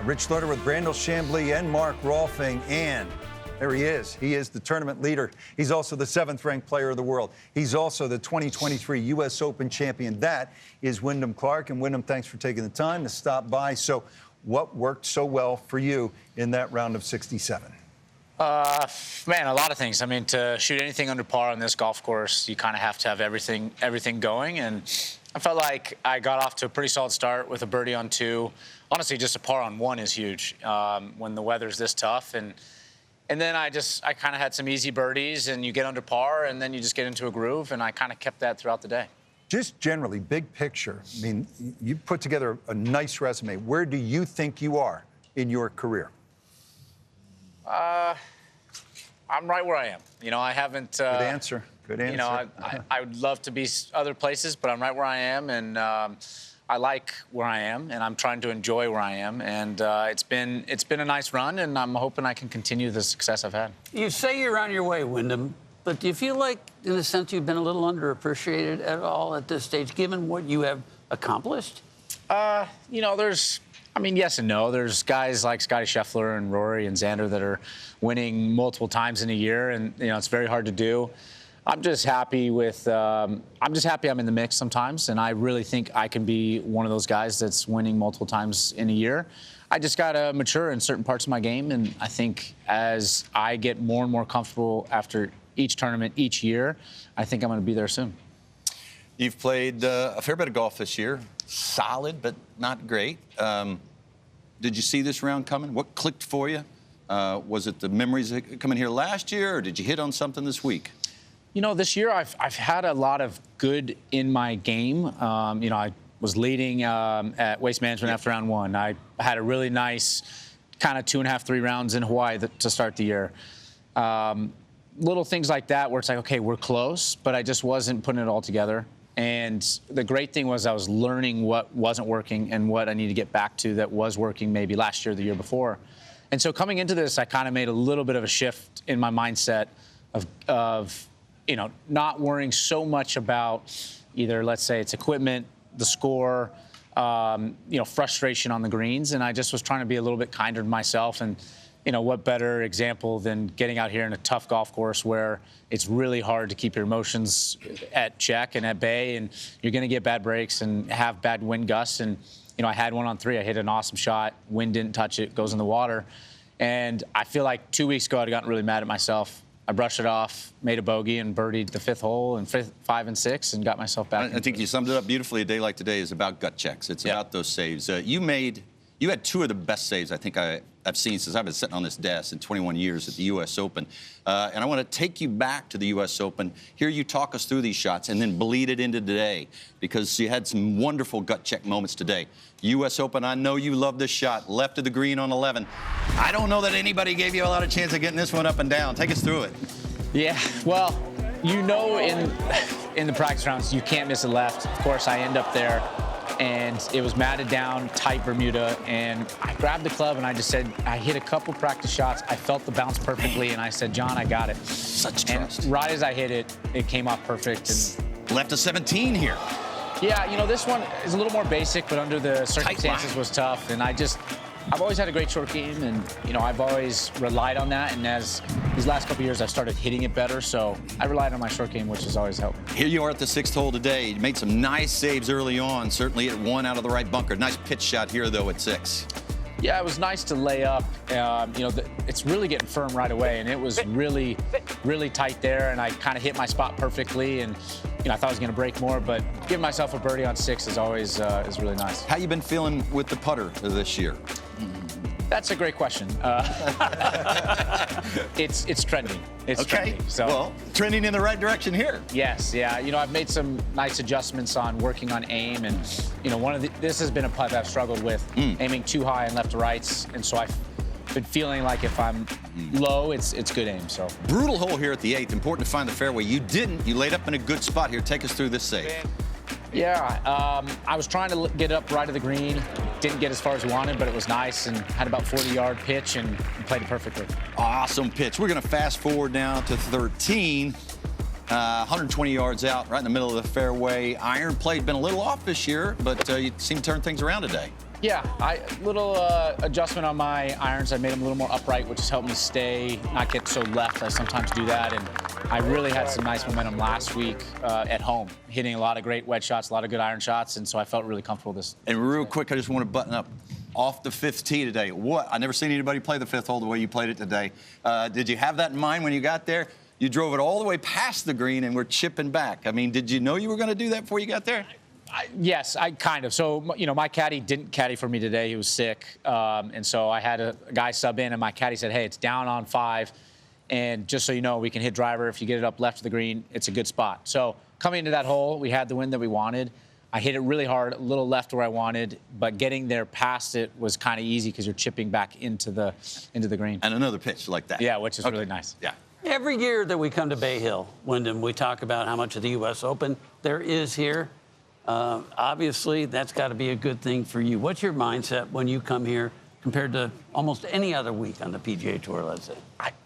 Rich Loder with Brandel Chambly and Mark Rolfing. And there he is. He is the tournament leader. He's also the 7th-ranked player of the world. He's also the 2023 U.S. Open champion. That is Wyndham Clark. And Wyndham, thanks for taking the time to stop by. So what worked so well for you in that round of 67? Man, a lot of things. I mean, to shoot anything under par on this golf course, you kind of have to have everything going. And I felt like I got off to a pretty solid start with a birdie on 2. Honestly, just a par on 1 is huge when the weather's this tough. And then I kind of had some easy birdies, and you get under par, and then you just get into a groove, and I kind of kept that throughout the day. Just generally, big picture, I mean, you put together a nice resume. Where do you think you are in your career? I'm right where I am. You know, I haven't... Good answer. Good answer. You know, I would love to be other places, but I'm right where I am, and I like where I am, and I'm trying to enjoy where I am. And it's been a nice run, and I'm hoping I can continue the success I've had. You say you're on your way, Wyndham, but do you feel like, in a sense, you've been a little underappreciated at all at this stage, given what you have accomplished? You know, I mean, yes and no. There's guys like Scotty Scheffler and Rory and Xander that are winning multiple times in a year, and, you know, it's very hard to do. I'm just happy I'm in the mix sometimes, and I really think I can be one of those guys that's winning multiple times in a year. I just got to mature in certain parts of my game, and I think as I get more and more comfortable after each tournament, each year, I think I'm going to be there soon. You've played a fair bit of golf this year. Solid, but not great. Did you see this round coming? What clicked for you? Was it the memories coming here last year, or did you hit on something this week? You know, this year I've had a lot of good in my game. You know, I was leading at Waste Management after round 1. I had a really nice kind of 2.5, 3 rounds in Hawaii to start the year. Little things like that where it's like, okay, we're close, but I just wasn't putting it all together. And the great thing was I was learning what wasn't working and what I need to get back to that was working maybe last year or the year before. And so coming into this, I kind of made a little bit of a shift in my mindset of you know, not worrying so much about either, let's say, it's equipment, the score, you know, frustration on the greens. And I just was trying to be a little bit kinder to myself. And, you know, what better example than getting out here in a tough golf course where it's really hard to keep your emotions at check and at bay, and you're going to get bad breaks and have bad wind gusts. And, you know, I had one on 3. I hit an awesome shot. Wind didn't touch it, goes in the water. And I feel like 2 weeks ago I'd gotten really mad at myself. I brushed it off, made a bogey, and birdied the 5th hole and 5 and 6, and got myself back. I think you summed it up beautifully. A day like today is about gut checks. It's about those saves. You had 2 of the best saves I think I've seen since I've been sitting on this desk in 21 years at the U.S. Open. And I want to take you back to the U.S. Open, hear you talk us through these shots, and then bleed it into today, because you had some wonderful gut check moments today. U.S. Open, I know you love this shot. Left of the green on 11. I don't know that anybody gave you a lot of chance of getting this one up and down. Take us through it. Yeah, well, you know, in the practice rounds, you can't miss a left. Of course, I end up there, and it was matted down, tight Bermuda, and I grabbed the club, and I just said, I hit a couple practice shots. I felt the bounce perfectly, and I said, John, I got it. Such trust. And right as I hit it, it came off perfect. And left of 17 here. Yeah, you know, this one is a little more basic, but under the circumstances was tough. And I've always had a great short game, and, you know, I've always relied on that. And as these last couple of years, I've started hitting it better. So I relied on my short game, which has always helped me. Here you are at the 6th hole today. You made some nice saves early on, certainly at 1 out of the right bunker. Nice pitch shot here, though, at 6. Yeah, it was nice to lay up. You know, it's really getting firm right away, and it was really, really tight there, and I kind of hit my spot perfectly, and, you know, I thought I was going to break more, but giving myself a birdie on 6 is always is really nice. How you been feeling with the putter this year? That's a great question. It's trending. It's okay. Trending. So, well, trending in the right direction here. Yes, yeah. You know, I've made some nice adjustments on working on aim, and, you know, this has been a putt I've struggled with, aiming too high and left to rights, and so I've been feeling like if I'm low, it's good aim. So brutal hole here at the 8th. Important to find the fairway. You didn't. You laid up in a good spot here. Take us through this save. Yeah, I was trying to get up right of the green. Didn't get as far as we wanted, but it was nice, and had about 40-yard pitch and played it perfectly. Awesome pitch. We're going to fast forward now to 13. 120 yards out, right in the middle of the fairway. Iron play's been a little off this year, but you seem to turn things around today. Yeah, little adjustment on my irons. I made them a little more upright, which has helped me stay, not get so left. I sometimes do that, and I really had some nice momentum last week at home, hitting a lot of great wedge shots, a lot of good iron shots, and so I felt really comfortable this. And real quick, I just want to button up. Off the fifth tee today. I never seen anybody play the fifth hole the way you played it today. Did you have that in mind when you got there? You drove it all the way past the green and were chipping back. I mean, did you know you were going to do that before you got there? Yes, I kind of. So, my caddy didn't caddy for me today. He was sick. And so I had a guy sub in, and my caddy said, hey, it's down on 5. And just so you know, we can hit driver. If you get it up left of the green, it's a good spot. So coming into that hole, we had the wind that we wanted. I hit it really hard, a little left where I wanted, but getting there past it was kind of easy because you're chipping back into the green. And another pitch like that. Yeah, which is really nice. Yeah. Every year that we come to Bay Hill, Wyndham, we talk about how much of the U.S. Open there is here. Obviously, that's got to be a good thing for you. What's your mindset when you come here compared to almost any other week on the PGA Tour, let's say?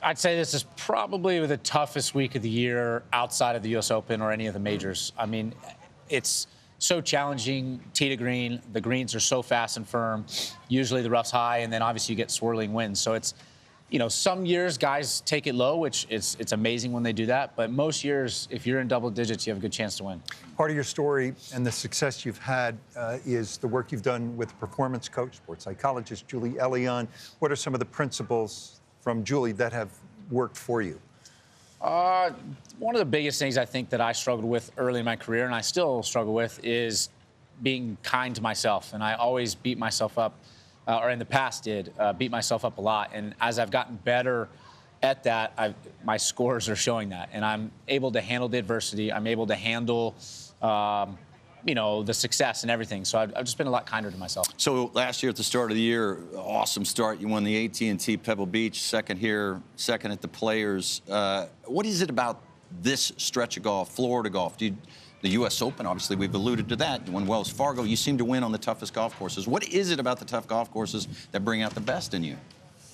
I'd say this is probably the toughest week of the year outside of the U.S. Open or any of the majors. I mean, it's so challenging, tee to green. The greens are so fast and firm. Usually the rough's high, and then obviously you get swirling winds. So it's, some years guys take it low, which it's amazing when they do that. But most years, if you're in double digits, you have a good chance to win. Part of your story and the success you've had is the work you've done with performance coach, sports psychologist Julie Elion. What are some of the principles from Julie that have worked for you? One of the biggest things I think that I struggled with early in my career, and I still struggle with, is being kind to myself. And I always beat myself up, or in the past beat myself up a lot. And as I've gotten better at that, my scores are showing that. And I'm able to handle the adversity. I'm able to handle, the success and everything. So I've just been a lot kinder to myself. So last year at the start of the year, awesome start. You won the AT&T Pebble Beach, second here, second at the Players. What is it about this stretch of golf, Florida golf? The U.S. Open, obviously, we've alluded to that. You won Wells Fargo. You seem to win on the toughest golf courses. What is it about the tough golf courses that bring out the best in you?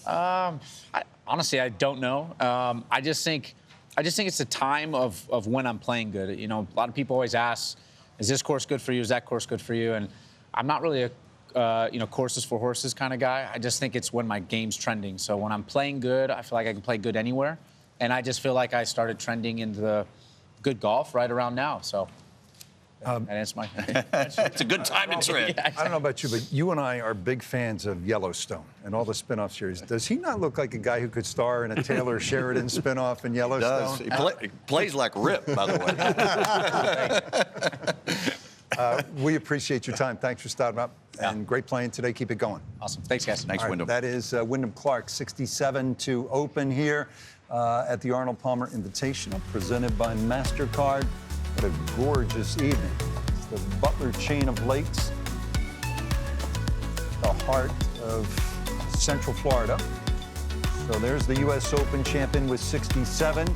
Honestly, I don't know. I just think it's the time of when I'm playing good. A lot of people always ask, is this course good for you? Is that course good for you? And I'm not really a courses for horses kind of guy. I just think it's when my game's trending. So when I'm playing good, I feel like I can play good anywhere. And I just feel like I started trending into the good golf right around now. So that's my. It's a good time to trend. Yeah, exactly. I don't know about you, but you and I are big fans of Yellowstone and all the spin-off series. Does he not look like a guy who could star in a Taylor Sheridan spin-off in Yellowstone? He plays like Rip, by the way. We appreciate your time. Thanks for stopping up. And great playing today. Keep it going. Awesome. Thanks, guys. Thanks, All right, Wyndham. that is Wyndham Clark, 67 to open here at the Arnold Palmer Invitational, presented by MasterCard. What a gorgeous evening. It's the Butler chain of lakes, the heart of Central Florida. So there's the U.S. Open champion with 67.